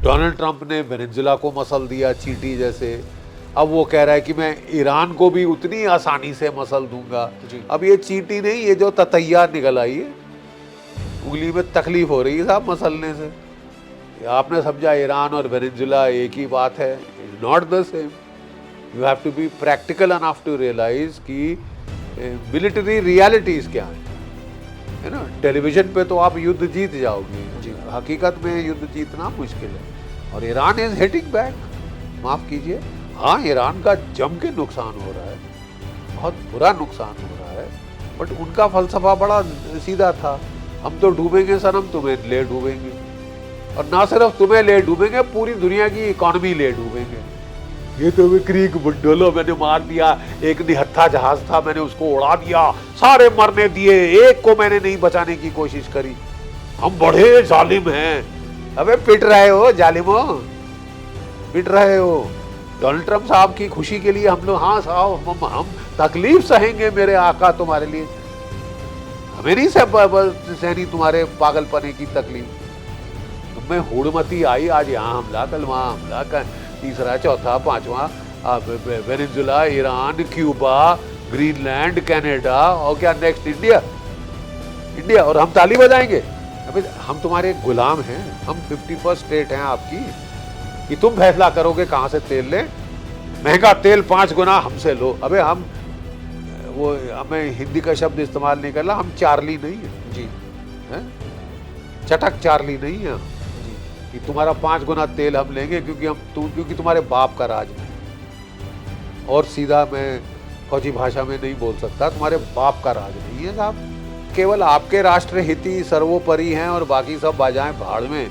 Donald Trump ने Venezuela को muscle दिया चींटी जैसे। अब वो कह रहा है कि मैं ईरान को भी उतनी आसानी से मसल दूंगा। अब ये चींटी नहीं, ये जो ततैया निकल आई है, उंगली में तकलीफ हो रही है साहब मसलने से। आपने समझा ईरान और वेनेजुला एक ही बात है। It's not the same. You have to be practical enough to realise कि मिलिट्री रियलिटीज क्या है ना। टेलीविजन पे तो आप युद्ध जीत जाओगे, हकीकत में युद्ध जीतना मुश्किल है। और ईरान इज हिटिंग बैक, माफ कीजिए। हाँ, ईरान का जम के नुकसान हो रहा है, बहुत बुरा नुकसान हो रहा है, बट उनका फलसफा बड़ा सीधा था, हम तो डूबेंगे सनम, तुम्हें ले डूबेंगे। और ना सिर्फ तुम्हें ले डूबेंगे, पूरी दुनिया की इकोनॉमी ले डूबेंगे। ये तो क्रीक बुंडोलो मैंने मार दिया, एक निहत्था जहाज था, मैंने उसको उड़ा दिया, सारे मरने दिए, एक को मैंने नहीं बचाने की कोशिश करी, हम बड़े जालिम हैं। अबे पिट रहे हो जालिमो, पिट रहे हो। डोनाल्ड ट्रंप साहब की खुशी के लिए हम लोग, हाँ साहब हम तकलीफ सहेंगे मेरे आका तुम्हारे लिए, हमें नहीं सहनी तुम्हारे पागलपने की तकलीफ। तुम्हें हुड़मती आई, आज यहाँ हमला, कल वहाँ हमला, तीसरा चौथा पांचवा, Venezuela, Iran, Cuba, Greenland, Canada, और क्या नेक्स्ट इंडिया। इंडिया और हम ताली बजाएंगे। अबे हम तुम्हारे गुलाम हैं, हम 51st स्टेट हैं आपकी, कि तुम फैसला करोगे कहां से तेल ले। महंगा तेल 5 गुना हमसे लो। अबे हम वो, हमें हिंदी का शब्द इस्तेमाल नहीं करना, हम चार्ली नहीं है जी, है चटक चार्ली नहीं है जी, कि तुम्हारा 5 गुना तेल हम लेंगे क्योंकि तुम्हारे बाप का राज है। और सीधा मैं फौजी भाषा में नहीं बोल सकता, तुम्हारे बाप का राज नहीं है साहब। केवल आपके राष्ट्र हित ही सर्वोपरि हैं और बाकी सब बाजाएं भाड़ में।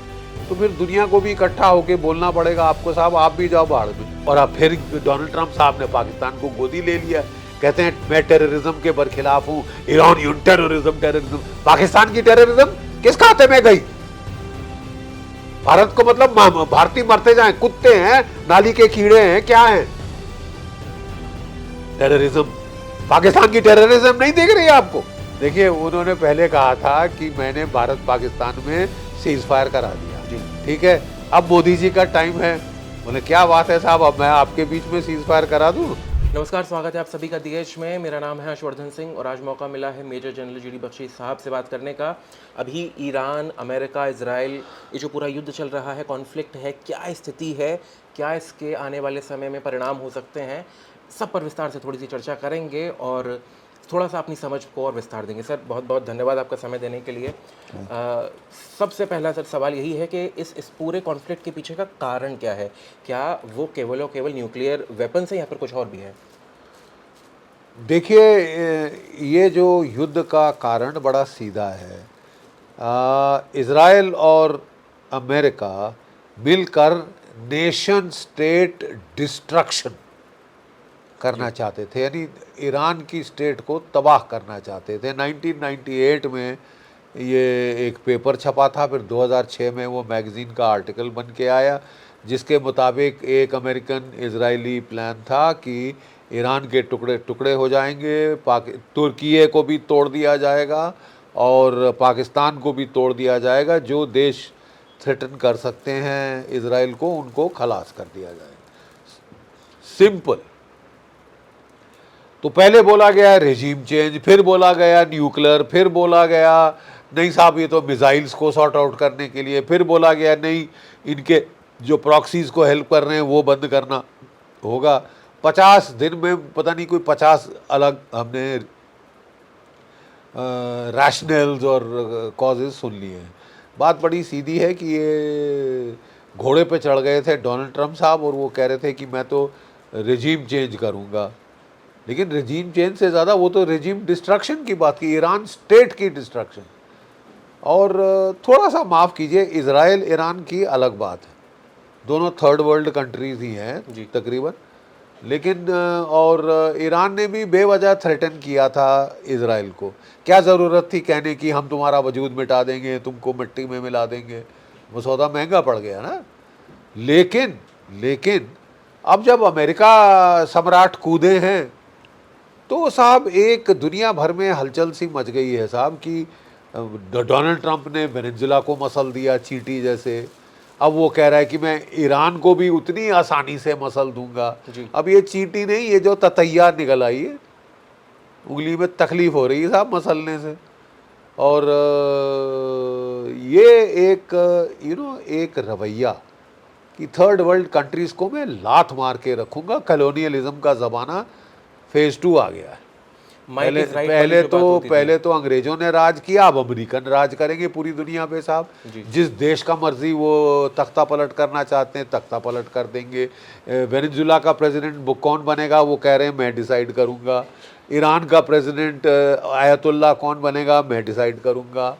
तो फिर दुनिया को भी इकट्ठा होकर बोलना पड़ेगा आपको साहब, आप भी जाओ भाड़ में। और अब फिर डोनाल्ड ट्रंप साहब ने पाकिस्तान को गोदी ले लिया, कहते हैं मैं टेररिज्म के बरखिलाफ हूँ, ईरानियन टेररिज्म। पाकिस्तान की टेररिज्म किस खाते में गई? भारत को मतलब भारतीय मरते जाए, कुत्ते हैं, नाली के कीड़े हैं, क्या है टेररिज्म? पाकिस्तान की टेररिज्म नहीं दिख रही है आपको? देखिए, उन्होंने पहले कहा था कि मैंने भारत पाकिस्तान में सीज फायर करा दिया जी, ठीक है। अब मोदी जी का टाइम है, बोले क्या बात है साहब, अब मैं आपके बीच में सीज फायर करा दूं। नमस्कार, स्वागत है आप सभी का DH में। मेरा नाम है हर्षवर्धन सिंह और आज मौका मिला है मेजर जनरल GD बख्शी साहब से बात करने का। अभी ईरान, अमेरिका, इजराइल, ये जो पूरा युद्ध चल रहा है, कॉन्फ्लिक्ट है, क्या स्थिति है, क्या इसके आने वाले समय में परिणाम हो सकते हैं, सब पर विस्तार से थोड़ी सी चर्चा करेंगे और थोड़ा सा अपनी समझ को और विस्तार देंगे। सर, बहुत बहुत धन्यवाद आपका समय देने के लिए। सबसे पहला सर सवाल यही है कि इस पूरे कॉन्फ्लिक्ट के पीछे का कारण क्या है? क्या वो केवल और केवल न्यूक्लियर वेपन से या फिर कुछ और भी है? देखिए, ये जो युद्ध का कारण बड़ा सीधा है। इजराइल और अमेरिका मिलकर नेशन स्टेट डिस्ट्रक्शन करना चाहते थे, यानी ईरान की स्टेट को तबाह करना चाहते थे। 1998 में ये एक पेपर छपा था, फिर 2006 में वो मैगज़ीन का आर्टिकल बन के आया, जिसके मुताबिक एक अमेरिकन इजरायली प्लान था कि ईरान के टुकड़े टुकड़े हो जाएंगे, तुर्की को भी तोड़ दिया जाएगा और पाकिस्तान को भी तोड़ दिया जाएगा। जो देश थ्रेटन कर सकते हैं इजराइल को, उनको खलास कर दिया जाएगा। सिंपल। तो पहले बोला गया रेजीम चेंज, फिर बोला गया न्यूक्लियर, फिर बोला गया नहीं साहब ये तो मिसाइल्स को सॉर्ट आउट करने के लिए, फिर बोला गया नहीं इनके जो प्रॉक्सीज को हेल्प कर रहे हैं वो बंद करना होगा। 50 दिन में पता नहीं कोई 50 अलग हमने रैशनल्स और कॉजेज सुन लिए हैं। बात बड़ी सीधी है कि ये घोड़े पे चढ़ गए थे डोनाल्ड ट्रंप साहब और वो कह रहे थे कि मैं तो रेजीम चेंज करूँगा, लेकिन रेजीम चेंज से ज़्यादा वो तो रेजीम डिस्ट्रक्शन की बात की, ईरान स्टेट की डिस्ट्रक्शन। और थोड़ा सा माफ़ कीजिए, इजराइल ईरान की अलग बात है, दोनों थर्ड वर्ल्ड कंट्रीज़ ही हैं तकरीबन, लेकिन और ईरान ने भी बेवजह थ्रेटन किया था इजराइल को। क्या ज़रूरत थी कहने की हम तुम्हारा वजूद मिटा देंगे, तुमको मिट्टी में मिला देंगे, वो सौदा महंगा पड़ गया ना। लेकिन अब जब अमेरिका सम्राट कूदे हैं तो साहब एक दुनिया भर में हलचल सी मच गई है साहब कि डोनाल्ड ट्रंप ने वेनेजुला को मसल दिया चींटी जैसे। अब वो कह रहा है कि मैं ईरान को भी उतनी आसानी से मसल दूंगा। जी। अब ये चींटी नहीं, ये जो ततैया निकल आई है, उंगली में तकलीफ हो रही है साहब मसलने से। और ये एक एक रवैया कि थर्ड वर्ल्ड कंट्रीज को मैं लात मार के रखूंगा, कॉलोनियलिज्म का ज़माना फेज 2 आ गया है। माइट पहले इज राइट वाली पहले जो बात तो होती थी। पहले तो अंग्रेजों ने राज किया, अब अमेरिकन राज करेंगे पूरी दुनिया पे साहब। जी। जिस देश का मर्जी वो तख्ता पलट करना चाहते हैं तख्ता पलट कर देंगे। वेनेजुला का प्रेसिडेंट कौन बनेगा वो कह रहे हैं मैं डिसाइड करूंगा। ईरान का प्रेसिडेंट आयतुल्ला कौन बनेगा मैं डिसाइड करूंगा।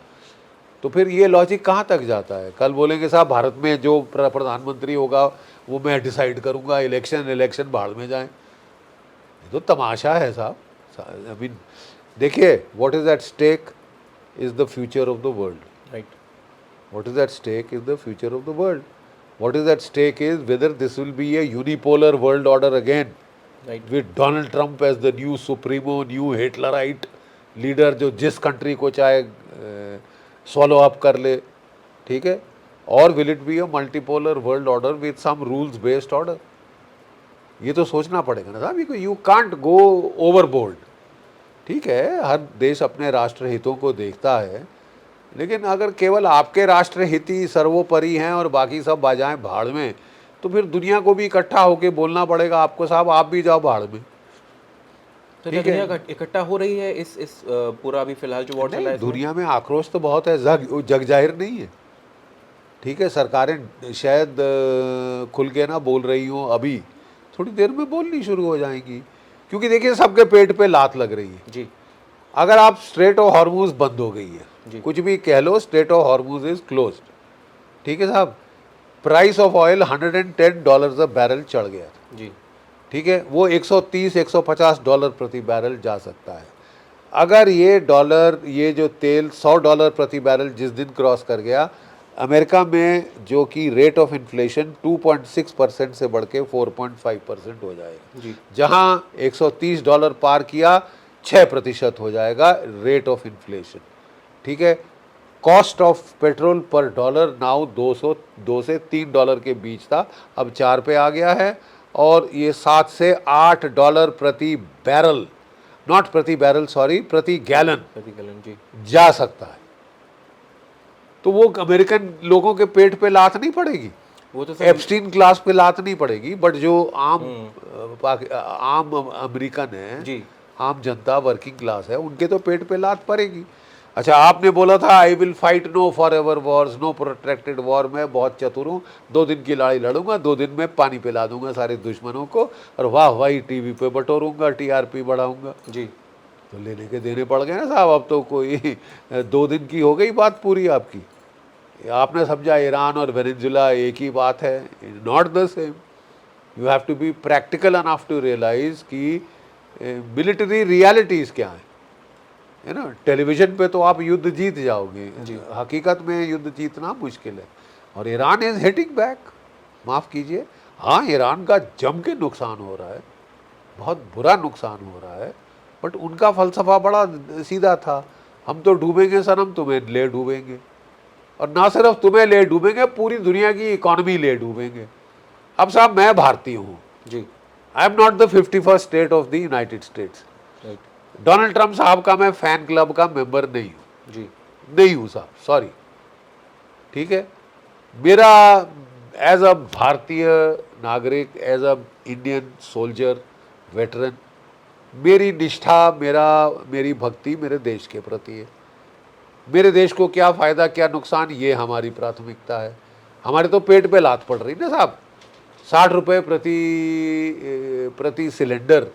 तो फिर ये लॉजिक कहाँ तक जाता है? कल बोलेंगे साहब भारत में जो प्रधानमंत्री होगा वो मैं डिसाइड करूंगा, इलेक्शन भाड़ में जाए। ये तो तमाशा है साहब। आई मीन देखिए, what is at stake is the future of the world. Right. What is at stake is the future of the world. What is at stake is whether this will be a unipolar world order again, right. with Donald Trump as the new supremo, new Hitlerite leader जो जिस country को चाहे swallow up कर ले, ठीक है? और will it be a multipolar world order with some rules based order? ये तो सोचना पड़ेगा ना साहब। You can't go overboard. ठीक है, हर देश अपने राष्ट्र हितों को देखता है, लेकिन अगर केवल आपके राष्ट्र हित ही सर्वोपरि हैं और बाकी सब बाजाएं भाड़ में, तो फिर दुनिया को भी इकट्ठा होकर बोलना पड़ेगा आपको साहब आप भी जाओ भाड़ में। तो क्या दुनिया इकट्ठा हो रही है इस पूरा अभी फिलहाल जो वॉर चल रहा है इसमें? दुनिया में आक्रोश तो बहुत है, जग जाहिर नहीं है। ठीक है, सरकारें शायद खुल के ना बोल रही हों, अभी थोड़ी देर में बोलनी शुरू हो जाएंगी, क्योंकि देखिए सबके पेट पे लात लग रही है जी। अगर आप स्ट्रेट ऑफ हॉर्मूज बंद हो गई है, जी। कुछ भी कह लो, strait of Hormuz is closed. ठीक है साहब, price of oil $110 a barrel चढ़ गया था। जी। ठीक है, वो $130-150 प्रति बैरल जा सकता है। अगर ये जो तेल $100 प्रति बैरल जिस दिन क्रॉस कर गया, अमेरिका में जो कि रेट ऑफ इन्फ्लेशन 2.6% से बढ़ के 4.5% हो जाएगा। जी। जहां $130 पार किया 6% हो जाएगा रेट ऑफ इन्फ्लेशन। ठीक है, कॉस्ट ऑफ पेट्रोल पर डॉलर नाउ 2 से $3 के बीच था, अब 4 पे आ गया है, और ये $7 से $8 प्रति बैरल, नॉट प्रति बैरल सॉरी, प्रति गैलन जी जा सकता है। तो वो अमेरिकन लोगों के पेट पे लात नहीं पड़ेगी, वो तो एप्स्टीन क्लास पे लात नहीं पड़ेगी, बट जो आम अमेरिकन है जी, आम जनता वर्किंग क्लास है, उनके तो पेट पे लात पड़ेगी। अच्छा, आपने बोला था I will fight no forever wars, no protracted war, मैं बहुत चतुर हूँ, 2 दिन की लड़ाई लड़ूंगा, 2 दिन में पानी पिला दूंगा सारे दुश्मनों को, और वाह वाही टीवी पे बटोरूंगा, टीआरपी बढ़ाऊंगा। जी। तो लेने के देने पड़ गए ना साहब। अब तो कोई 2 दिन की हो गई बात पूरी आपकी। आपने समझा ईरान और वेनेजुला एक ही बात है, not the same. You have to be practical enough to realise कि मिलिट्री रियलिटीज़ क्या है ना। टेलीविज़न पे तो आप युद्ध जीत जाओगे, हकीकत में युद्ध जीतना मुश्किल है। और ईरान इज़ हिटिंग बैक, माफ़ कीजिए, हाँ ईरान का जम के नुकसान हो रहा है, बहुत बुरा नुकसान हो रहा है, बट उनका फ़लसफ़ा बड़ा सीधा था, हम तो डूबेंगे सनम, तुम्हें ले डूबेंगे, और ना सिर्फ तुम्हें ले डूबेंगे, पूरी दुनिया की इकॉनमी ले डूबेंगे। अब साहब मैं भारतीय हूँ जी, I am not the 51st state of the United States. Donald Trump साहब का मैं फैन क्लब का मेंबर नहीं हूँ जी, नहीं हूँ साहब, सॉरी। ठीक है, मेरा एज अ भारतीय नागरिक, as a Indian soldier veteran, मेरी निष्ठा, मेरी भक्ति मेरे देश के प्रति है। मेरे देश को क्या फ़ायदा क्या नुकसान, ये हमारी प्राथमिकता है। हमारे तो पेट पे लात पड़ रही ना साहब, 60 रुपये प्रति सिलेंडर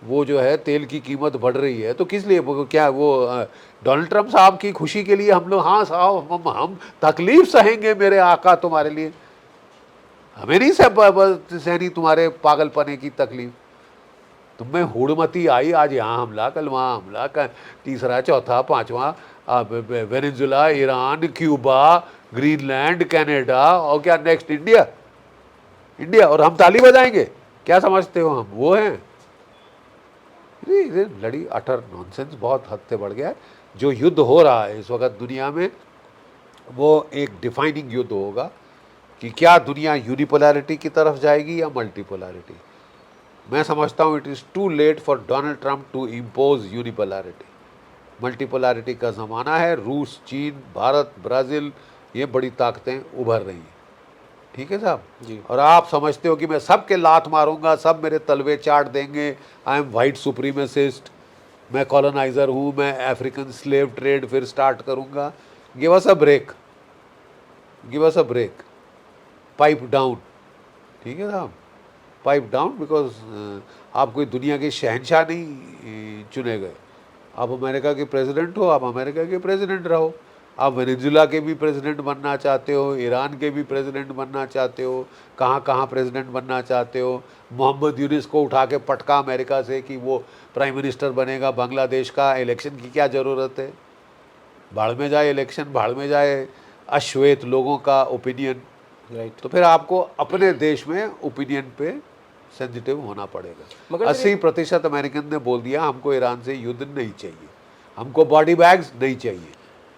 वो जो है तेल की कीमत बढ़ रही है, तो किस लिए? क्या वो डोनाल्ड ट्रंप साहब की खुशी के लिए हम लोग, हाँ साहब हम तकलीफ सहेंगे मेरे आका तुम्हारे लिए, हमें नहीं सहनी तुम्हारे पागलपने की तकलीफ। तुम में हुड़मती आई, आज यहाँ हमला, कल वहाँ हमला, तीसरा चौथा पांचवा, Venezuela, Iran, Cuba, Greenland, Canada, और क्या नेक्स्ट इंडिया, और हम ताली बजाएंगे? क्या समझते हो हम वो हैं? लड़ी अटर नॉनसेंस बहुत हद से बढ़ गया है। जो युद्ध हो रहा है इस वक्त दुनिया में, वो एक डिफाइनिंग युद्ध होगा कि क्या दुनिया यूनिपोलैरिटी की तरफ जाएगी या मल्टीपोलैरिटी। मैं समझता हूँ it is too late for Donald Trump to impose unipolarity. Multipolarity का ज़माना है। रूस, चीन, भारत, ब्राज़ील, ये बड़ी ताकतें उभर रही हैं। ठीक है साहब जी। और आप समझते हो कि मैं सबके लात मारूंगा, सब मेरे तलवे चाट देंगे, आई एम वाइट सुप्रीमेसिस्ट, मैं कॉलोनाइज़र हूँ, मैं अफ्रीकन स्लेव ट्रेड फिर स्टार्ट करूंगा। Give us a break, give us a break, pipe down. ठीक है साहब, पाइप डाउन, बिकॉज आप कोई दुनिया के शहंशाह नहीं चुने गए। आप अमेरिका के प्रेसिडेंट हो, आप अमेरिका के प्रेसिडेंट रहो। आप वेनेजुला के भी प्रेसिडेंट बनना चाहते हो, ईरान के भी प्रेसिडेंट बनना चाहते हो, कहाँ कहाँ प्रेसिडेंट बनना चाहते हो। मोहम्मद यूनिस को उठा के पटका अमेरिका से कि वो प्राइम मिनिस्टर बनेगा बांग्लादेश का। इलेक्शन की क्या ज़रूरत है? भाड़ में जाए इलेक्शन, भाड़ में जाए अश्वेत लोगों का ओपिनियन। राइट। तो फिर आपको अपने देश में ओपिनियन पे सेंसिटिव होना पड़ेगा। मगर सर 80% अमेरिकन ने बोल दिया हमको ईरान से युद्ध नहीं चाहिए, हमको बॉडी बैग्स नहीं चाहिए।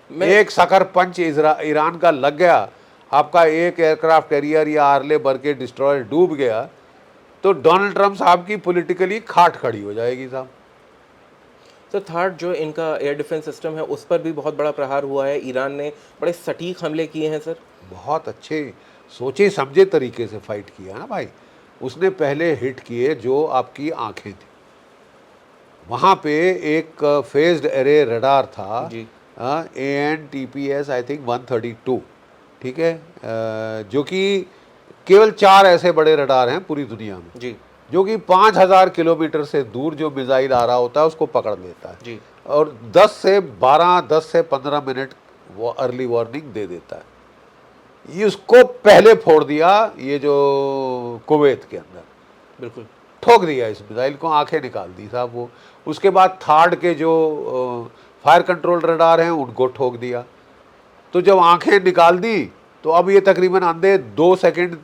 एक सकर पंच ईरान का लग गया, आपका एक एयरक्राफ्ट कैरियर या आर्ले बरके डिस्ट्रॉयर डूब गया, तो डोनाल्ड ट्रंप साहब की पॉलिटिकली खाट खड़ी हो जाएगी साहब। सर थर्ड जो इनका एयर डिफेंस सिस्टम है उस पर भी बहुत बड़ा प्रहार हुआ है। ईरान ने बड़े सटीक हमले किए हैं सर। बहुत अच्छे सोचे समझे तरीके से फाइट किया ना भाई। उसने पहले हिट किए जो आपकी आंखें थी। वहाँ पे एक फेज्ड एरे रडार था जी। ANTPS I think 132। ठीक है, जो कि केवल 4 ऐसे बड़े रडार हैं पूरी दुनिया में जी। जो कि 5000 किलोमीटर से दूर जो मिसाइल आ रहा होता है उसको पकड़ लेता है जी। और 10 से 15 मिनट वो अर्ली वार्निंग दे देता है। ये उसको पहले फोड़ दिया, ये जो कुवैत के अंदर बिल्कुल। ठोक दिया इस मिसाइल को, आंखें निकाल दी साहब वो। उसके बाद थार्ड के जो फायर कंट्रोल रडार हैं उनको ठोक दिया। तो जब आंखें निकाल दी तो अब ये तकरीबन अंधे 2 सेकंड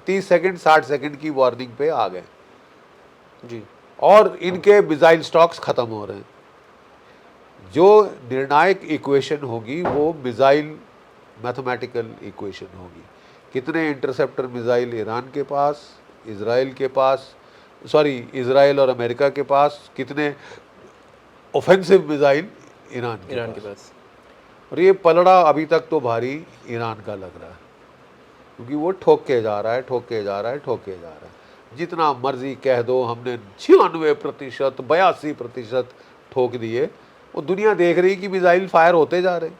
30 सेकंड 60 सेकंड की वार्निंग पे आ गए जी। और इनके मिसाइल स्टॉक्स खत्म हो रहे हैं। जो निर्णायक इक्वेशन होगी वो मिसाइल मैथमेटिकल इक्वेशन होगी। कितने इंटरसेप्टर मिसाइल ईरान के पास, इजराइल के पास, सॉरी इजराइल और अमेरिका के पास, कितने ऑफेंसिव मिसाइल ईरान के पास। और ये पलड़ा अभी तक तो भारी ईरान का लग रहा है क्योंकि वो ठोक के जा रहा है, ठोक के जा रहा है, ठोक के जा रहा है। जितना मर्जी कह दो हमने 96% 82% ठोक दिए, वो दुनिया देख रही कि मिसाइल फायर होते जा रहे।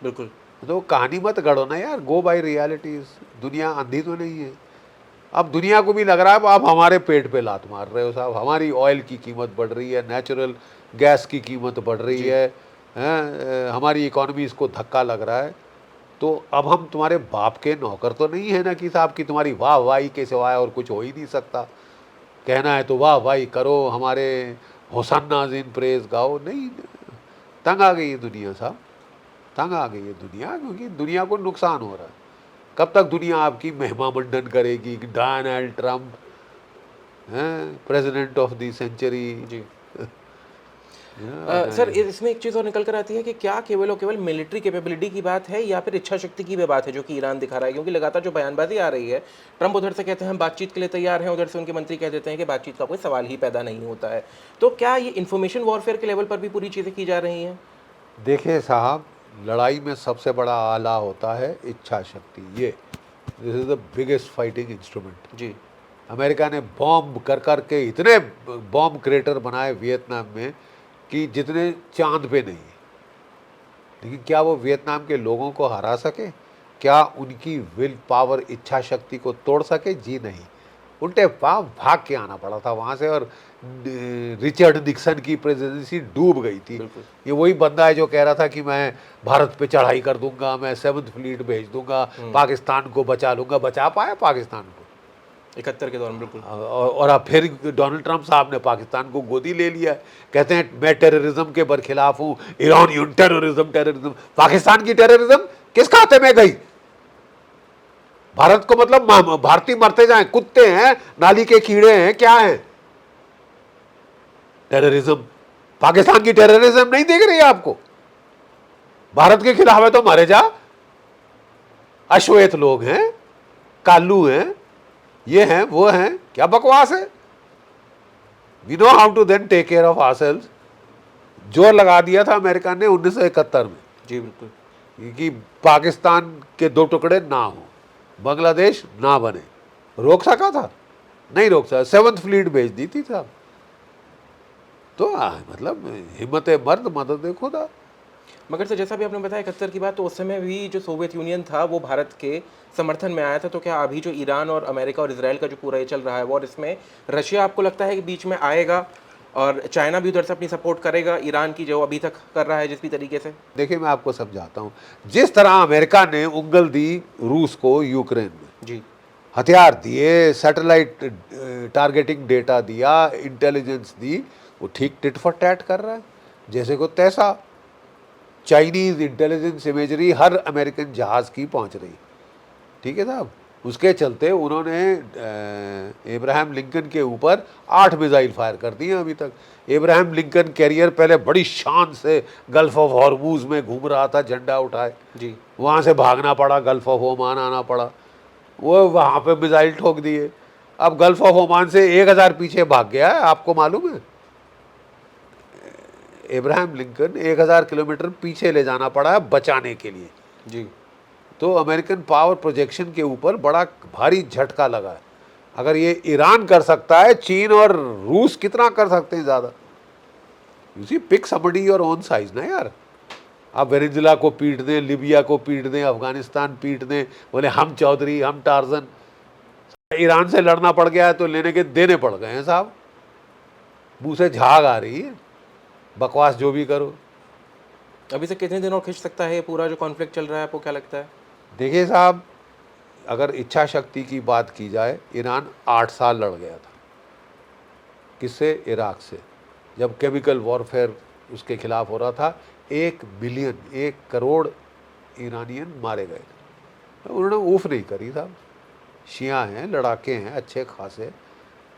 बिल्कुल। तो कहानी मत गढ़ो ना यार, गो बाय रियलिटीज। दुनिया अंधी तो नहीं है। अब दुनिया को भी लग रहा है आप हमारे पेट पे लात मार रहे हो साहब। हमारी ऑयल की कीमत बढ़ रही है, नेचुरल गैस की कीमत बढ़ रही है, हमारी इकोनॉमी इसको धक्का लग रहा है। तो अब हम तुम्हारे बाप के नौकर तो नहीं है ना कि साहब कि तुम्हारी वाह वाही के सिवाय और कुछ हो ही नहीं सकता। कहना है तो वाह वाही करो, हमारे होसन्ना इन प्रेज गाओ। नहीं, तंग आ गई है दुनिया साहब, तंग आ गई है दुनिया, क्योंकि दुनिया को नुकसान हो रहा है। कब तक दुनिया आपकी महिमा मंडन करेगी कि डोनाल्ड ट्रंप हैं प्रेसिडेंट ऑफ द सेंचुरी। जी। सर इसमें एक चीज़ और निकल कर आती है कि क्या केवल और केवल मिलिट्री कैपेबिलिटी की बात है या फिर इच्छा शक्ति की भी बात है जो कि ईरान दिखा रहा है? क्योंकि लगातार जो बयानबाजी आ रही है, ट्रंप उधर से कहते हैं हम बातचीत के लिए तैयार हैं, उधर से उनके मंत्री कह देते हैं कि बातचीत का कोई सवाल ही पैदा नहीं होता है। तो क्या ये इन्फॉर्मेशन वॉरफेयर के लेवल पर भी पूरी चीज़ें की जा रही हैं? देखिए साहब, लड़ाई में सबसे बड़ा आला होता है इच्छा शक्ति। ये this is the biggest fighting instrument. जी। अमेरिका ने बॉम्ब कर कर के इतने बॉम्ब क्रेटर बनाए वियतनाम में कि जितने चांद पे नहीं। लेकिन क्या वो वियतनाम के लोगों को हरा सके? क्या उनकी विल पावर, इच्छा शक्ति को तोड़ सके? जी नहीं। उल्टे पाँव भाग के आना पड़ा था वहाँ से और रिचर्ड निक्सन की प्रेसिडेंसी डूब गई थी। ये वही बंदा है जो कह रहा था कि मैं भारत पे चढ़ाई कर दूंगा, मैं 7th फ्लीट भेज दूंगा, पाकिस्तान को बचा लूंगा। बचा पाया पाकिस्तान को 71 के दौरान? बिल्कुल। और अब फिर डोनाल्ड ट्रंप साहब ने पाकिस्तान को गोदी ले लिया। कहते हैं मैं टेररिज्म के बरखिलाफ हूँ, ईरानियन टेररिज्म। पाकिस्तान की टेररिज्म किस खाते में गई? भारत को मतलब भारतीय मरते जाएं, कुत्ते हैं, नाली के कीड़े हैं, क्या है टेररिज्म? पाकिस्तान की टेररिज्म नहीं दिख रही है आपको? भारत के खिलाफ है तो मारे जा, अश्वेत लोग हैं, कालू हैं, ये हैं, वो हैं, क्या बकवास है। We know how to then take care of ourselves. जोर लगा दिया था अमेरिका ने 1971 में जी बिल्कुल। कि पाकिस्तान के दो टुकड़े ना हो, बांग्लादेश ना बने। रोक सका था? नहीं रोक सका। 7th फ्लीट भेज दी थी साहब। तो मतलब हिम्मत मर्द मदद खुदा। मगर सर जैसा भी आपने बताया 71 की बात, तो उस समय भी जो सोवियत यूनियन था वो भारत के समर्थन में आया था। तो क्या अभी जो ईरान और अमेरिका और इसराइल का जो पूरा ये चल रहा है वॉर, इसमें रशिया आपको लगता है कि बीच में आएगा और चाइना भी उधर से अपनी सपोर्ट करेगा ईरान की, जो अभी तक कर रहा है जिस भी तरीके से? देखिए मैं आपको समझाता हूँ। जिस तरह अमेरिका ने उंगल दी रूस को यूक्रेन में, जी हथियार दिए, सैटेलाइट टारगेटिंग डेटा दिया, इंटेलिजेंस दी, वो ठीक टिट फॉर टैट कर रहा है जैसे को तैसा। चाइनीज इंटेलिजेंस इमेजरी हर अमेरिकन जहाज की पहुंच रही, ठीक है साहब। उसके चलते उन्होंने इब्राहिम लिंकन के ऊपर 8 मिसाइल फायर कर दिए अभी तक। इब्राहिम लिंकन कैरियर पहले बड़ी शान से गल्फ ऑफ हॉर्मूज में घूम रहा था झंडा उठाए, जी वहाँ से भागना पड़ा, गल्फ ऑफ ओमान आना पड़ा, वो वहाँ पे मिसाइल ठोक दिए। अब गल्फ ऑफ ओमान से 1000 पीछे भाग गया है, आपको मालूम है? इब्राहिम लिंकन 1000 किलोमीटर पीछे ले जाना पड़ा है बचाने के लिए। जी तो अमेरिकन पावर प्रोजेक्शन के ऊपर बड़ा भारी झटका लगा है। अगर ये ईरान कर सकता है, चीन और रूस कितना कर सकते हैं ज़्यादा। You see, pick somebody your own size ना यार। आप वेनेजुला को पीट दें, लिबिया को पीट दें, अफगानिस्तान पीट दें, बोले हम चौधरी, हम टार्जन। ईरान से लड़ना पड़ गया है तो लेने के देने पड़ गए हैं साहब। मुंह से झाग आ रही है, बकवास जो भी करो। अभी से कितने दिन और खिंच सकता है ये पूरा जो कॉन्फ्लिक्ट चल रहा है, आपको क्या लगता है? देखिए साहब, अगर इच्छा शक्ति की बात की जाए, ईरान 8 साल लड़ गया था। किससे? इराक से। जब केमिकल वॉरफेयर उसके खिलाफ हो रहा था, 1 बिलियन 1 करोड़ ईरानियन मारे गए। तो उन्होंने ऊफ नहीं करी साहब। शिया हैं, लड़ाके हैं अच्छे खासे,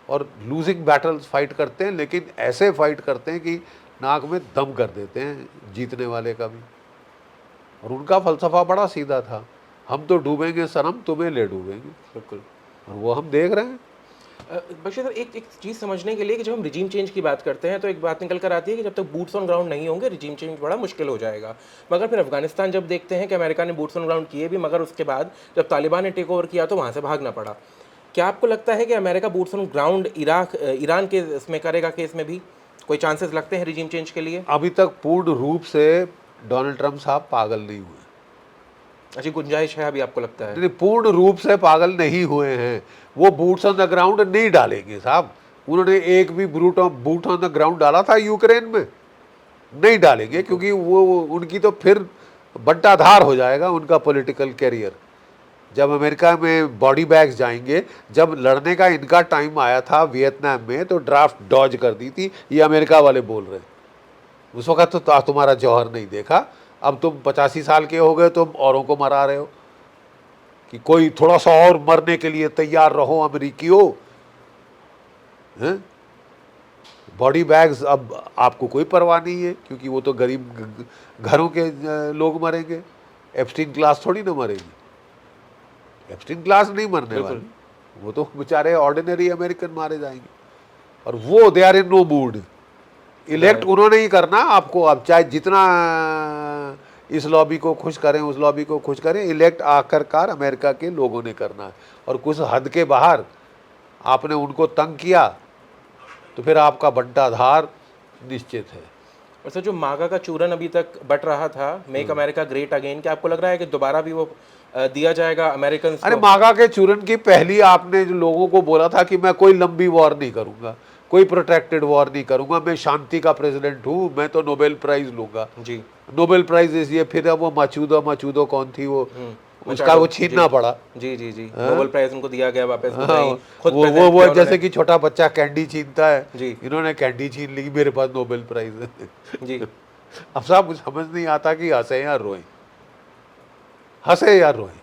और लूजिंग बैटल्स फाइट करते हैं, लेकिन ऐसे फाइट करते हैं कि नाक में दम कर देते हैं जीतने वाले का भी। और उनका फलसफा बड़ा सीधा था, हम तो डूबेंगे सनम, तुम्हें ले डूबेंगे। बिल्कुल। और वो हम देख रहे हैं। बख्शी सर, एक चीज़ समझने के लिए कि जब हम रिजीम चेंज की बात करते हैं तो एक बात निकल कर आती है कि जब तक बूट्स ऑन ग्राउंड नहीं होंगे रिजीम चेंज बड़ा मुश्किल हो जाएगा। मगर फिर अफगानिस्तान जब देखते हैं कि अमेरिका ने बूट्स ऑन ग्राउंड किए भी, मगर उसके बाद जब तालिबान ने टेक ओवर किया तो वहाँ से भागना पड़ा। क्या आपको लगता है कि America boots on ground Iran के इसमें करेगा, केस में भी कोई चांसेस लगते हैं रिजीम चेंज के लिए? अभी तक पूर्ण रूप से डोनाल्ड ट्रंप साहब पागल नहीं हुए। अच्छी गुंजाइश है अभी, आपको लगता है? नहीं, पूर्ण रूप से पागल नहीं हुए हैं। वो बूट्स ऑन द ग्राउंड नहीं डालेंगे साहब। उन्होंने एक भी बूट ऑन द ग्राउंड डाला था यूक्रेन में? नहीं डालेंगे, क्योंकि वो उनकी तो फिर बंटाधार हो जाएगा उनका पॉलिटिकल कैरियर। जब अमेरिका में बॉडी बैग्स जाएंगे, जब लड़ने का इनका टाइम आया था वियतनाम में तो ड्राफ्ट डॉज कर दी थी, ये अमेरिका वाले बोल रहे हैं। उस वक्त तो तुम्हारा जौहर नहीं देखा, अब तुम 85 साल के हो गए, तुम औरों को मरा रहे हो कि कोई थोड़ा सा और मरने के लिए तैयार रहो अमेरिकियों। हैं? बॉडी बैग्स अब आपको कोई परवाह नहीं है, क्योंकि वो तो गरीब घरों के लोग मरेंगे। एप्स्टीन क्लास थोड़ी ना मरेगी, एप्स्टीन क्लास नहीं मरने वाली, वो तो बेचारे ऑर्डिनरी अमेरिकन मारे जाएंगे। और वो they are in no mood. Elect उन्होंने ही करना आपको। अब चाहे जितना इस लॉबी को खुश करें, उस लॉबी को खुश करें, इलेक्ट आखिरकार अमेरिका के लोगों ने करना है। और कुछ हद के बाहर आपने उनको तंग किया तो फिर आपका बंटाधार निश्चित है। और सर, जो मागा का चूरन अभी तक बट रहा था, मेक अमेरिका ग्रेट अगेन, क्या आपको लग रहा है कि दोबारा भी वो दिया जाएगा अमेरिकन? अरे मागा के चूरन की पहली आपने जो लोगों को बोला था कि मैं कोई लंबी वॉर नहीं करूंगा, कोई प्रोटेक्टेड वॉर नहीं करूंगा, मैं शांति का प्रेसिडेंट हूँ, मैं तो नोबेल प्राइज लूंगा। जी नोबेल प्राइज इसलिए, फिर अब वो माचूदो कौन थी वो, उसका वो छीनना पड़ा। जी जी जी, नोबेल प्राइज उनको दिया गया वापस। खुद वो जैसे कि छोटा बच्चा कैंडी छीनता है, जी। इन्होंने कैंडी छीन ली, मेरे पास नोबेल प्राइज है। जी। अब साहब मुझे समझ नहीं आता कि हंसे या रोएं, हंसे या रोएं।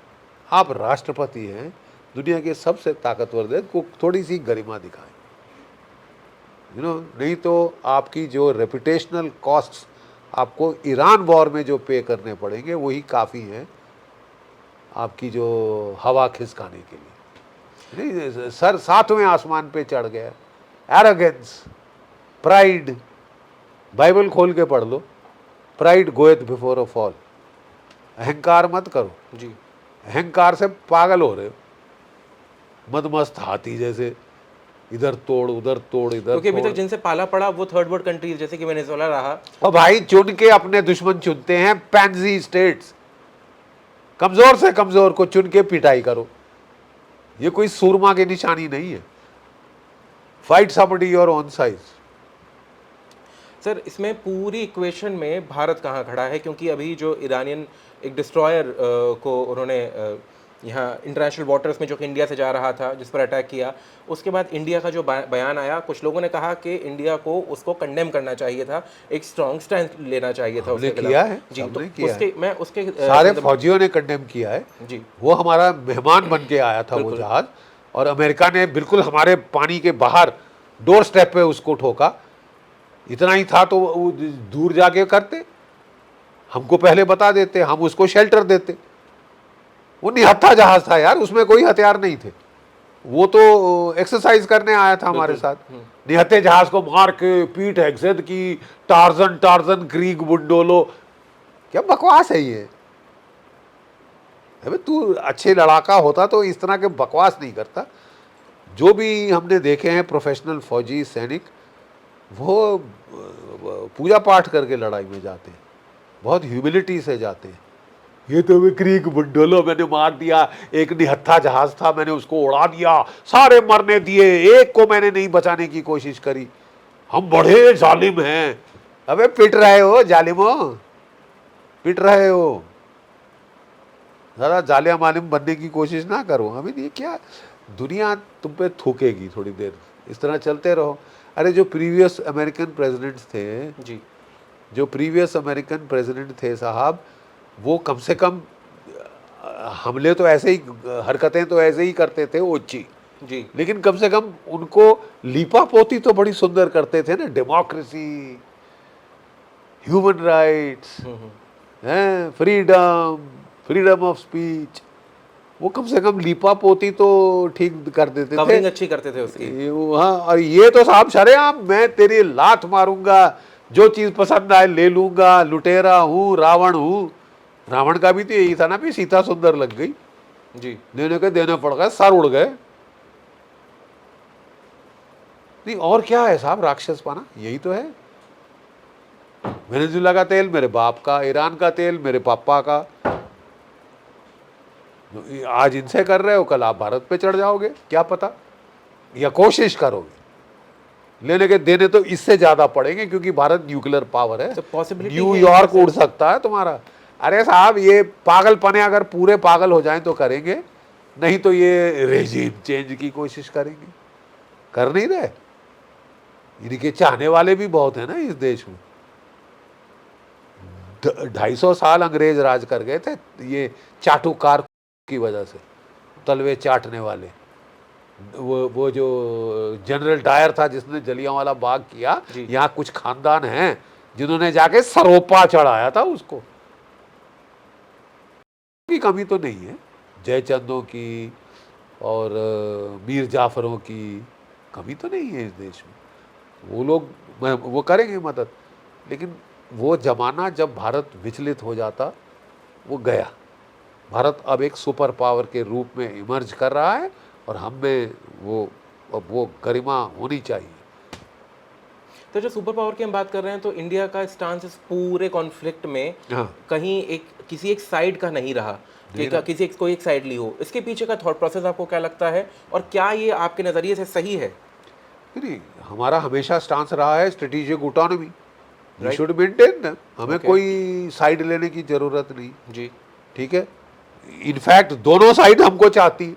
आप राष्ट्रपति हैं, दुनिया के सबसे ताकतवर देश को थोड़ी सी गरिमा दिखाएं, नहीं तो आपकी जो रेपुटेशनल कॉस्ट्स आपको ईरान वॉर में जो पे करने पड़ेंगे वही काफ़ी हैं आपकी जो हवा खिसकाने के लिए। नहीं सर 7वें आसमान पे चढ़ गया। एरोगेंस, प्राइड, बाइबल खोल के पढ़ लो, प्राइड गोएथ बिफोर अ फॉल। अहंकार मत करो जी। अहंकार से पागल हो रहे हो, मदमस्त हाथी जैसे, इधर तोड़ उधर तोड़ इधर क्योंकि अभी तोड़। तक जिनसे पाला पड़ा वो थर्ड वर्ल्ड कंट्रीज जैसे कि वेनेजुएला रहा। और भाई चुन के अपने दुश्मन चुनते हैं, पैंजी स्टेट्स। कमजोर से कमजोर को चुन के पिटाई करो, ये कोई सूरमा की निशानी नहीं है। Fight somebody your own size. Sir इसमें पूरी इक्वेशन में भारत कहाँ खड़ा है? क्योंकि अभी जो ईरानियन एक डिस्ट्रॉयर को उन्होंने यहाँ इंटरनेशनल वाटर्स में जो कि इंडिया से जा रहा था, जिस पर अटैक किया, उसके बाद इंडिया का जो बयान आया, कुछ लोगों ने कहा कि इंडिया को उसको कंडेम करना चाहिए था, एक स्ट्रॉन्ग स्टैंड लेना चाहिए था उसके किया है जी। तो किया उसके मैं उसके सारे फौजियों ने कंडेम किया है जी। वो हमारा मेहमान बन के आया था वो जहाज, और अमेरिका ने बिल्कुल हमारे पानी के बाहर डोर स्टेप पे उसको ठोका। इतना ही था तो वो दूर जाके करते, हमको पहले बता देते, हम उसको शेल्टर देते। वो निहत्था जहाज था यार, उसमें कोई हथियार नहीं थे, वो तो एक्सरसाइज करने आया था हमारे साथ। निहत्थे जहाज को मार के पीठ हेक्सेद की, टार्जन टार्जन क्रीक बुंडोलो, क्या बकवास है ये। अबे तू अच्छे लड़ाका होता तो इस तरह के बकवास नहीं करता। जो भी हमने देखे हैं प्रोफेशनल फौजी सैनिक, वो पूजा पाठ करके लड़ाई में जाते हैं, बहुत ह्यूमिलिटी से जाते हैं। ये तो वे क्रीक बुंडोलो मैंने मार दिया, एक निहत्था जहाज था मैंने उसको उड़ा दिया, सारे मरने दिए, एक को मैंने नहीं बचाने की कोशिश करी, हम बड़े जालिम हैं। अबे पिट रहे हो जालिमो, पिट रहे हो, ज़रा जालिया मालिम बनने की कोशिश ना करो। हमें ये क्या, दुनिया तुम पे थूकेगी थोड़ी देर, इस तरह चलते रहो। अरे जो प्रीवियस अमेरिकन प्रेसिडेंट्स थे जी, जो प्रीवियस अमेरिकन प्रेसिडेंट थे साहब, वो कम से कम हमले तो ऐसे ही, हरकतें तो ऐसे ही करते थे ओची जी, लेकिन कम से कम उनको लीपा पोती तो बड़ी सुंदर करते थे ना, डेमोक्रेसी, ह्यूमन राइट्स, हैं, फ्रीडम, फ्रीडम ऑफ स्पीच, वो कम से कम लीपा पोती तो ठीक कर देते कवरिंग थे। अच्छी करते थे उसकी। हाँ, और ये तो साहब शरेआम, मैं तेरी लात मारूंगा, जो चीज पसंद आए ले लूंगा, लुटेरा हूँ, रावण हूँ। रावण का भी तो यही था ना, भी सीता सुंदर लग गई, जी, देने के देना पड़ गए, सर उड़ गए। नहीं और क्या है साहब, राक्षस पाना यही तो है। वेनेजुएला का तेल मेरे बाप का, ईरान का तेल मेरे पापा का, आज इनसे कर रहे हो, कल आप भारत पे चढ़ जाओगे, क्या पता, या कोशिश करोगे। लेने के देने तो इससे ज्यादा पड़ेंगे, क्योंकि भारत न्यूक्लियर पावर है, तो possibility न्यूयॉर्क उड़ सकता है तुम्हारा। अरे साहब ये पागलपने अगर पूरे पागल हो जाएं तो करेंगे, नहीं तो ये रेजीम चेंज की कोशिश करेंगे, कर नहीं रहे। इनके चाहने वाले भी बहुत हैं ना इस देश में। 250 साल अंग्रेज राज कर गए थे, ये चाटुकार की वजह से, तलवे चाटने वाले। वो जो जनरल डायर था जिसने जलियांवाला बाग किया, यहाँ कुछ खानदान हैं जिन्होंने जाके सरोपा चढ़ाया था उसको। की कमी तो नहीं है, जयचंदों की और मीर जाफरों की कमी तो नहीं है इस देश में। वो लोग वो करेंगे मदद, लेकिन वो जमाना जब भारत विचलित हो जाता वो गया। भारत अब एक सुपर पावर के रूप में इमर्ज कर रहा है, और हम में वो गरिमा होनी चाहिए। तो जो सुपर पावर की हम बात कर रहे हैं, तो इंडिया का स्टांस इस पूरे कॉन्फ्लिक्ट में कहीं किसी एक साइड का नहीं रहा कि कोई एक साइड ली हो। इसके पीछे का थॉट प्रोसेस आपको क्या लगता है, और क्या ये आपके नज़रिए से सही है? नहीं, हमारा हमेशा स्टांस रहा है strategic autonomy, we should maintain ना, हमें कोई साइड लेने की जरूरत नहीं जी, ठीक है। इनफैक्ट दोनों साइड हमको चाहती।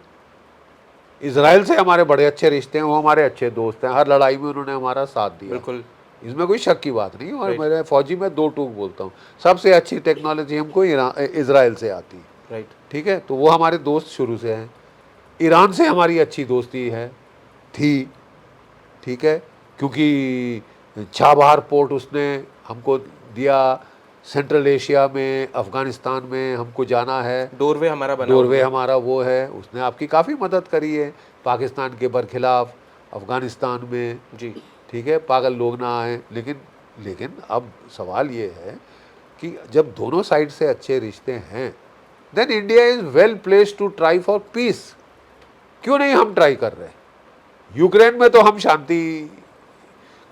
इजराइल से हमारे बड़े अच्छे रिश्ते हैं, वो हमारे अच्छे दोस्त हैं, हर लड़ाई में उन्होंने हमारा साथ दिया, बिल्कुल, इसमें कोई शक की बात नहीं। और मेरे फौजी में 2 टूक बोलता हूँ, सबसे अच्छी टेक्नोलॉजी हमको इजराइल से आती है, राइट, ठीक है। तो वो हमारे दोस्त शुरू से हैं। ईरान से हमारी अच्छी दोस्ती है, थी, ठीक है, क्योंकि चाबहार पोर्ट उसने हमको दिया, सेंट्रल एशिया में, अफ़गानिस्तान में हमको जाना है, डोरवे हमारा बना डोरवे हमारा वो है, उसने आपकी काफ़ी मदद करी है पाकिस्तान के बरखिलाफ़ अफ़गानिस्तान में। जी ठीक है, पागल लोग ना आए, लेकिन लेकिन अब सवाल ये है कि जब दोनों साइड से अच्छे रिश्ते हैं, then India is well placed to try for peace. क्यों नहीं हम ट्राई कर रहे? यूक्रेन में तो हम शांति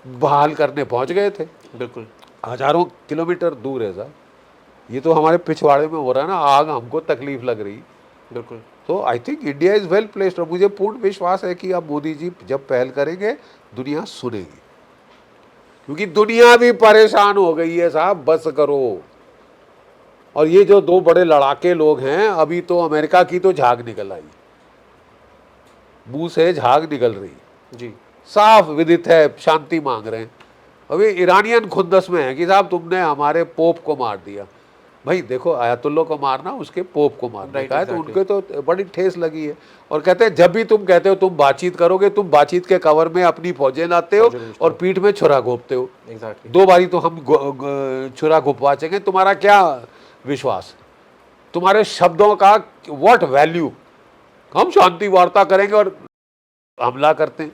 बहाल करने पहुंच गए थे, बिल्कुल हजारों किलोमीटर दूर है साहब। ये तो हमारे पिछवाड़े में हो रहा है ना, आग हमको तकलीफ लग रही। बिल्कुल तो I think India is well placed, और मुझे पूर्ण विश्वास है कि अब मोदी जी जब पहल करेंगे दुनिया सुनेगी, क्योंकि दुनिया भी परेशान हो गई है साहब, बस करो। और ये जो दो बड़े लड़ाके लोग हैं, अभी तो अमेरिका की तो झाग निकल आई, मुंह से झाग निकल रही, जी साफ विदित है, शांति मांग रहे हैं। अभी ईरानियन खुंदस में है कि साहब तुमने हमारे पोप को मार दिया। भाई देखो, आयतुल्ला को मारना, उसके पोप को मारने Right, का है, तो exactly. उनके तो बड़ी ठेस लगी है। और कहते हैं जब भी तुम कहते हो तुम बातचीत करोगे, तुम बातचीत के कवर में अपनी फौजें लाते हो फौजें भेजते और पीठ में छुरा घोंपते हो। एग्जैक्टली 2 बारी तो हम छुरा घुपवा चुके, तुम्हारा क्या विश्वास, तुम्हारे शब्दों का व्हाट वैल्यू? हम शांति वार्ता करेंगे और हमला करते हैं,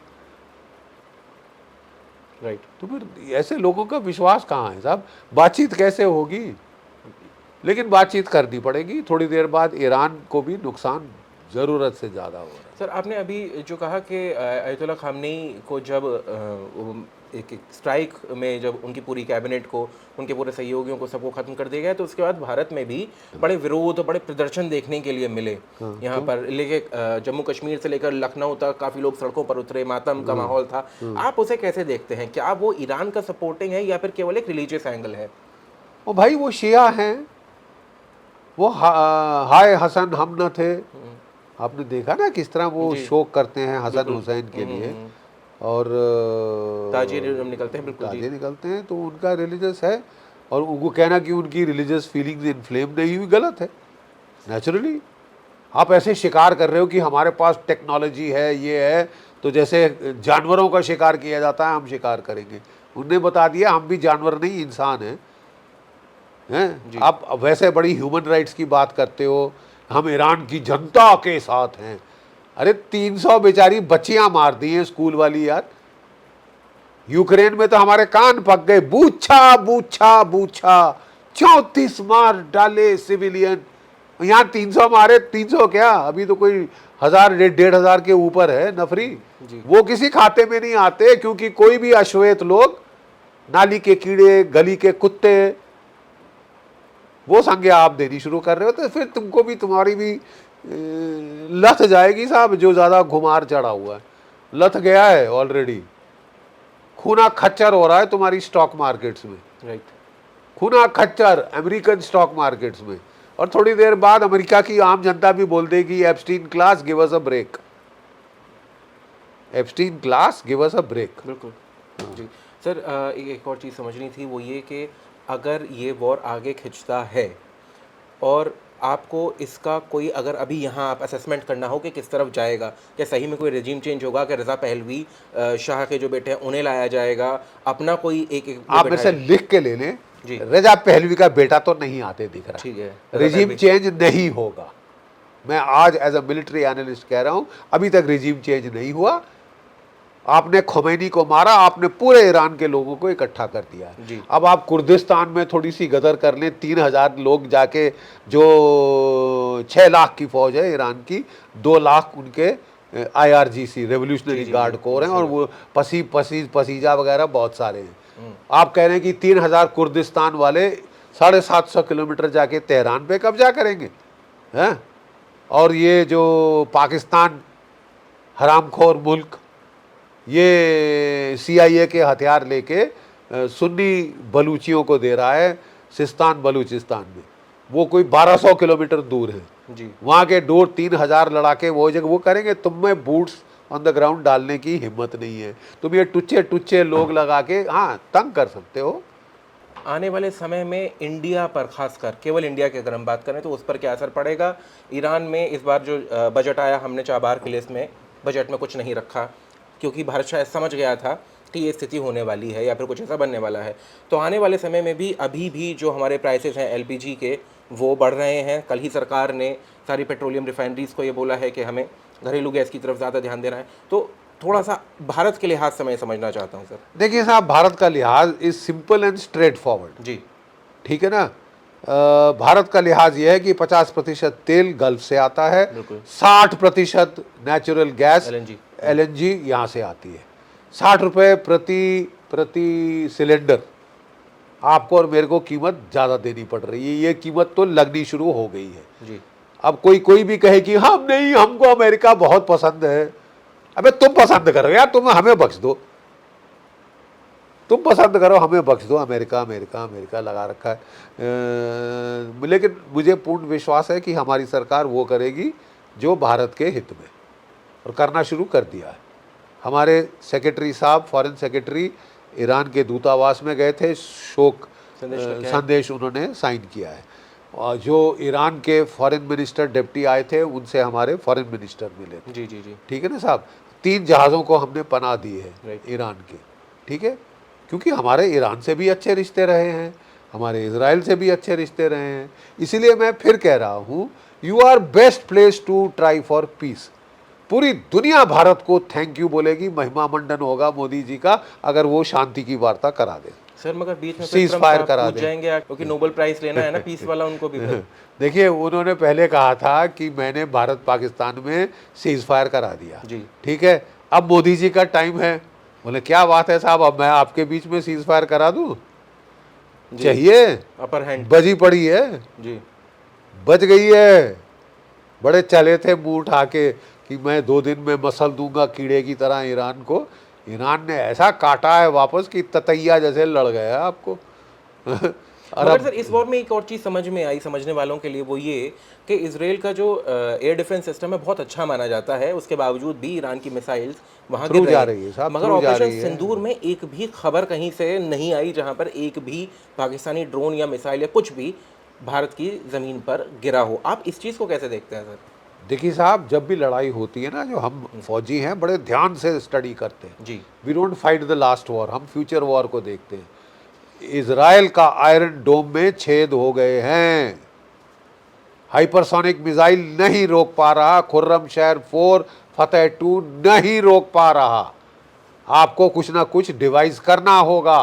राइट तो फिर ऐसे लोगों का विश्वास कहाँ है साहब? बातचीत कैसे होगी? लेकिन बातचीत करनी पड़ेगी। थोड़ी देर बाद ईरान को भी नुकसान ज़रूरत से ज़्यादा हो रहा है। सर, आपने अभी जो कहा कि अयतुल्ला खामनेई को जब एक स्ट्राइक में जब उनकी पूरी कैबिनेट को, उनके पूरे सहयोगियों को, सबको ख़त्म कर दिया गया, तो उसके बाद भारत में भी बड़े विरोध और बड़े प्रदर्शन देखने के लिए मिले। यहाँ पर लेके जम्मू कश्मीर से लेकर लखनऊ तक काफ़ी लोग सड़कों पर उतरे, मातम का माहौल था। आप उसे कैसे देखते हैं? क्या वो ईरान का सपोर्टिंग है या फिर केवल एक रिलीजियस एंगल है? ओ भाई, वो शिया हैं, वो हाय हसन हम न थे। आपने देखा ना किस तरह वो जी। शोक करते हैं हसन हुसैन के लिए, और ताजिए निकलते हैं, बिल्कुल जी। ताजे निकलते हैं, तो उनका रिलीजियस है। और उनको कहना कि उनकी रिलीजियस फीलिंग्स इन्फ्लेम नहीं हुई, गलत है। नेचुरली आप ऐसे शिकार कर रहे हो कि हमारे पास टेक्नोलॉजी है, ये है, तो जैसे जानवरों का शिकार किया जाता है हम शिकार करेंगे। उनने बता दिया हम भी जानवर नहीं, इंसान हैं। हैं आप वैसे बड़ी ह्यूमन राइट्स की बात करते हो, हम ईरान की जनता के साथ हैं। अरे 300 बेचारी बच्चियां मार दी हैं स्कूल वाली यार। यूक्रेन में तो हमारे कान पक गए, बूछा बूछा बूछा, 34 मार डाले सिविलियन। यहाँ 300 मारे, 300 क्या, अभी तो कोई 1000-1500 के ऊपर है नफरी। वो किसी खाते में नहीं आते, क्योंकि कोई भी अश्वेत लोग, नाली के कीड़े, गली के कुत्ते, वो संज्ञा आप देनी शुरू कर रहे हो, तो फिर तुमको भी, तुम्हारी भी लथ जाएगी साहब। जो ज़्यादा घुमार चढ़ा हुआ है, लथ गया है ऑलरेडी। खूना खच्चर हो रहा है तुम्हारी स्टॉक मार्केट्स में, राइट। खूना खच्चर अमेरिकन स्टॉक मार्केट्स में। और थोड़ी देर बाद अमेरिका की आम जनता भी बोल देगी, Epstein class give us a break, Epstein class give us a break. बिल्कुल जी। सर, एक और चीज़ समझनी थी, वो ये कि अगर ये वॉर आगे खिंचता है और आपको इसका कोई, अगर अभी यहाँ आप असेसमेंट करना हो कि किस तरफ जाएगा, क्या सही में कोई रेजिम चेंज होगा, कि रज़ा पहलवी शाह के जो बेटे हैं उन्हें लाया जाएगा, अपना कोई एक आप मेरे से लिख के ले लें, जी। रजा पहलवी का बेटा तो नहीं आते दिख रहा, ठीक है, रेजिम चेंज नहीं होगा। मैं आज एज अ मिलिट्री एनालिस्ट कह रहा हूं, अभी तक रेजिम चेंज नहीं हुआ। आपने खोमैनी को मारा, आपने पूरे ईरान के लोगों को इकट्ठा कर दिया है। अब आप कुर्दिस्तान में थोड़ी सी गदर कर लें, 3000 लोग जाके, जो 6 लाख की फौज है ईरान की, 2 लाख उनके IRGC रेवोल्यूशनरी गार्ड कोर हैं, और वो पसीजा वगैरह बहुत सारे हैं। आप कह रहे हैं कि 3000 कुर्दिस्तान वाले 750 किलोमीटर जाके तेहरान पे कब्जा करेंगे, हैं? और ये जो पाकिस्तान हरामखोर मुल्क, ये CIA के हथियार लेके सुन्नी बलूचियों को दे रहा है सिस्तान बलूचिस्तान में, वो कोई 1200 किलोमीटर दूर है जी। वहाँ के 2-3000 लड़ाके वो जगह वो करेंगे, तुम में बूट्स ऑन द ग्राउंड डालने की हिम्मत नहीं है। तुम ये टुच्चे लोग लगा के हाँ तंग कर सकते हो। आने वाले समय में इंडिया पर, खासकर केवल इंडिया की अगर हम बात करें, तो उस पर क्या असर पड़ेगा? ईरान में इस बार जो बजट आया, हमने चाबार के लिस्ट में बजट में कुछ नहीं रखा, क्योंकि भारत शायद समझ गया था कि ये स्थिति होने वाली है या फिर कुछ ऐसा बनने वाला है, तो आने वाले समय में भी अभी भी जो हमारे प्राइसेस हैं एलपीजी के वो बढ़ रहे हैं। कल ही सरकार ने सारी पेट्रोलियम रिफाइनरीज़ को ये बोला है कि हमें घरेलू गैस की तरफ ज़्यादा ध्यान देना है। तो थोड़ा सा भारत के लिहाज से मैं समझना चाहता हूँ सर। देखिए साहब, भारत का लिहाज is simple and straightforward. जी ठीक है ना। भारत का लिहाज ये है कि 50% तेल गल्फ से आता है, बिल्कुल। 60% नेचुरल गैस LNG एलएनजी यहाँ से आती है। 60 रुपये प्रति सिलेंडर आपको और मेरे को कीमत ज़्यादा देनी पड़ रही है। ये कीमत तो लगनी शुरू हो गई है जी। अब कोई भी कहे कि हम नहीं, हमको अमेरिका बहुत पसंद है। अबे तुम पसंद करो यार, तुम हमें बख्श दो, तुम पसंद करो, हमें बख्श दो। अमेरिका अमेरिका अमेरिका लगा रखा है। लेकिन मुझे पूर्ण विश्वास है कि हमारी सरकार वो करेगी जो भारत के हित में, और करना शुरू कर दिया है। हमारे सेक्रेटरी साहब, फॉरेन सेक्रेटरी ईरान के दूतावास में गए थे, शोक संदेश उन्होंने साइन किया है। और जो ईरान के फॉरेन मिनिस्टर डिप्टी आए थे, उनसे हमारे फॉरेन मिनिस्टर मिले थे। जी जी जी। ठीक है ना साहब। 3 जहाज़ों को हमने पनाह दी है Right. ईरान के। ठीक है, क्योंकि हमारे ईरान से भी अच्छे रिश्ते रहे हैं, हमारे इजराइल से भी अच्छे रिश्ते रहे हैं। इसीलिए मैं फिर कह रहा हूँ, you are best place to try for peace. पूरी दुनिया भारत को थैंक यू बोलेगी, महिमा मंडन होगा मोदी जी का, अगर वो शांति की वार्ता करा दे। सर मगर बीच में Cease fire करा दे। जाएंगे क्योंकि नोबेल प्राइज लेना है ना पीस वाला उनको भी फिर। देखिए, उन्होंने पहले कहा था कि मैंने भारत पाकिस्तान में सीज फायर करा दिया। जी। ठीक है, अब मोदी जी का टाइम है। बोले क्या बात है साहब, अब मैं आपके बीच में सीज फायर करा दूं? चाहिए? अपर हैंड बजी पड़ी है, जी। बच गई है। बड़े चले थे मुंह उठा के कि मैं 2 दिन में मसल दूंगा कीड़े की तरह ईरान को। ईरान ने ऐसा काटा है वापस कि ततैया जैसे लड़ गया आपको। मगर सर इस वॉर में एक और चीज़ समझ में आई समझने वालों के लिए, वो ये कि इसराइल का जो एयर डिफेंस सिस्टम है बहुत अच्छा माना जाता है, उसके बावजूद भी ईरान की मिसाइल्स वहाँ गिर जा रही रही है साहब, मगर थ्रू जा ऑपरेशन रही है। सिंदूर में एक भी खबर कहीं से नहीं आई जहाँ पर एक भी पाकिस्तानी ड्रोन या मिसाइल या कुछ भी भारत की ज़मीन पर गिरा हो। आप इस चीज़ को कैसे देखते हैं सर? देखिए साहब, जब भी लड़ाई होती है ना, जो हम फौजी हैं बड़े ध्यान से स्टडी करते हैं। जी। We don't fight the last war, हम फ्यूचर वॉर को देखते हैं। इजराइल का आयरन डोम में छेद हो गए हैं, हाइपरसोनिक मिसाइल नहीं रोक पा रहा, खुर्रम शहर 4 फतेह 2 नहीं रोक पा रहा। आपको कुछ ना कुछ डिवाइस करना होगा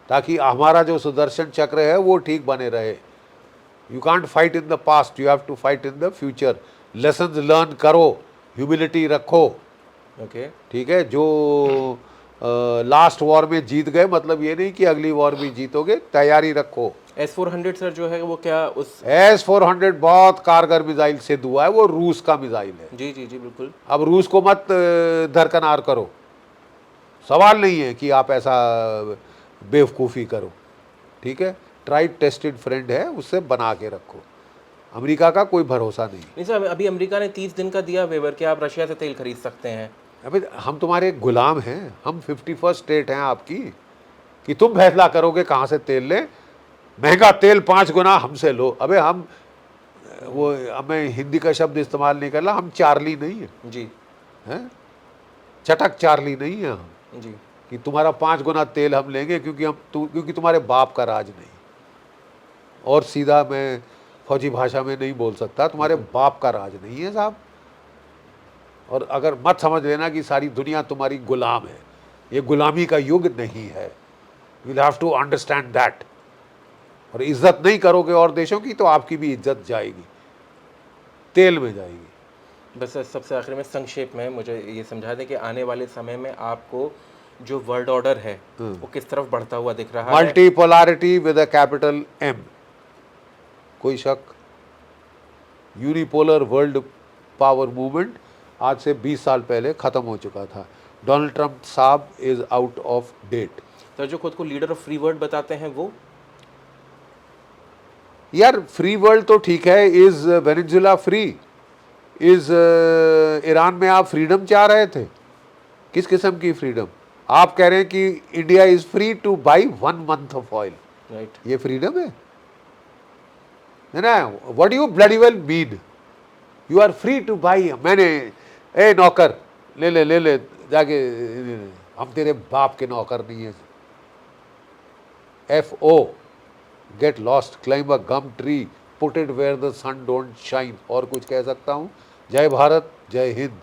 ताकि हमारा जो सुदर्शन चक्र है वो ठीक बने रहे। You can't fight in the past, you have to fight in the future. Lessons learn करो, ह्यूमिलिटी रखो। ओके। ठीक है, जो लास्ट वॉर में जीत गए मतलब ये नहीं कि अगली वॉर भी जीतोगे, तैयारी रखो। S-400 सर जो है वो क्या उस S-400 बहुत कारगर मिसाइल सिद्ध हुआ है, वो रूस का मिसाइल है। जी जी जी बिल्कुल। अब रूस को मत दरकनार करो, सवाल नहीं है कि आप ऐसा बेवकूफ़ी करो। ठीक है, ट्राइड टेस्टेड फ्रेंड है, उससे बना के रखो। अमेरिका का कोई भरोसा नहीं। सर अभी अमेरिका ने 30 दिन का दिया वेवर कि आप रशिया से तेल खरीद सकते हैं। अबे हम तुम्हारे गुलाम हैं, हम 51st स्टेट हैं आपकी, कि तुम फैसला करोगे कहाँ से तेल ले। महंगा तेल 5 गुना हमसे लो। अबे हम वो, हमें हिंदी का शब्द इस्तेमाल नहीं करना, हम चार्ली नहीं है जी। हैं, चटक चार्ली नहीं है हम जी। कि तुम्हारा 5 गुना तेल हम लेंगे क्योंकि तुम्हारे बाप का राज नहीं। और सीधा मैं फौजी भाषा में नहीं बोल सकता, तुम्हारे बाप का राज नहीं है साहब। और अगर मत समझ लेना कि सारी दुनिया तुम्हारी गुलाम है, ये गुलामी का युग नहीं है। You will have to understand that. और इज्जत नहीं करोगे और देशों की तो आपकी भी इज्जत जाएगी, तेल में जाएगी। बस सबसे आखिर में संक्षेप में मुझे ये समझा दें कि आने वाले समय में आपको जो वर्ल्ड ऑर्डर है वो किस तरफ बढ़ता हुआ दिख रहा है? Multipolarity with a capital M, कोई शक। यूनिपोलर वर्ल्ड पावर मूवमेंट आज से 20 साल पहले ख़त्म हो चुका था। डोनाल्ड ट्रंप साहब इज़ आउट ऑफ डेट। तो जो खुद को लीडर ऑफ फ्री वर्ल्ड बताते हैं वो, यार फ्री वर्ल्ड तो ठीक है, is Venezuela free? Is Iran में आप फ्रीडम चाह रहे थे? किस किस्म की फ्रीडम? आप कह रहे हैं कि India is free to buy 1 month of oil. Right. ये फ्रीडम है ना? What do you bloody well mean? You are free to buy. मैंने, ए नौकर ले ले जाके हम तेरे बाप के नौकर नहीं है। FO, get lost, climb a gum tree, put it where the sun don't shine. और कुछ कह सकता हूँ? जय भारत, जय हिंद।